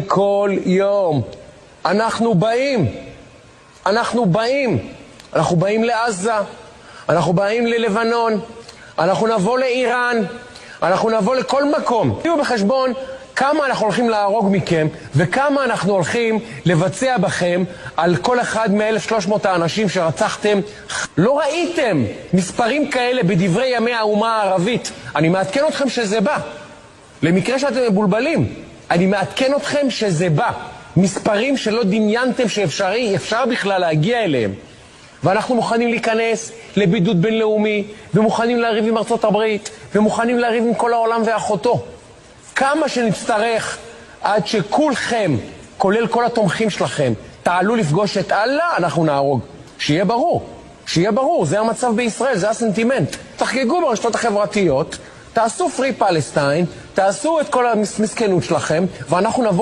כל יום. אנחנו באים לעזה, אנחנו באים ללבנון, אנחנו נבוא לאיראן, אנחנו נבוא לכל מקום. תהיו בחשבון כמה אנחנו הולכים להרוג מכם וכמה אנחנו הולכים לבצע בכם על כל אחד מ-1,300 האנשים שרצחתם. לא ראיתם מספרים כאלה בדברי ימי האומה הערבית. אני מעדכן אתכם שזה בא. למקרה שאתם מבולבלים, אני מעדכן אתכם שזה בא. מספרים שלא דמיינתם שאפשר בכלל להגיע אליהם. ואנחנו מוכנים להיכנס לבידוד בינלאומי, ומוכנים להריב עם ארצות הברית, ומוכנים להריב עם כל העולם ואחותו. כמה שנצטרך עד שכולכם, כולל כל התומכים שלכם, תעלו לפגוש את אללה, אנחנו נהרוג. שיהיה ברור, זה המצב בישראל, זה הסנטימנט. תחגגו ברשתות החברתיות, תעשו פרי פלסטיין, תעשו את כל המסכנות שלכם, ואנחנו נבוא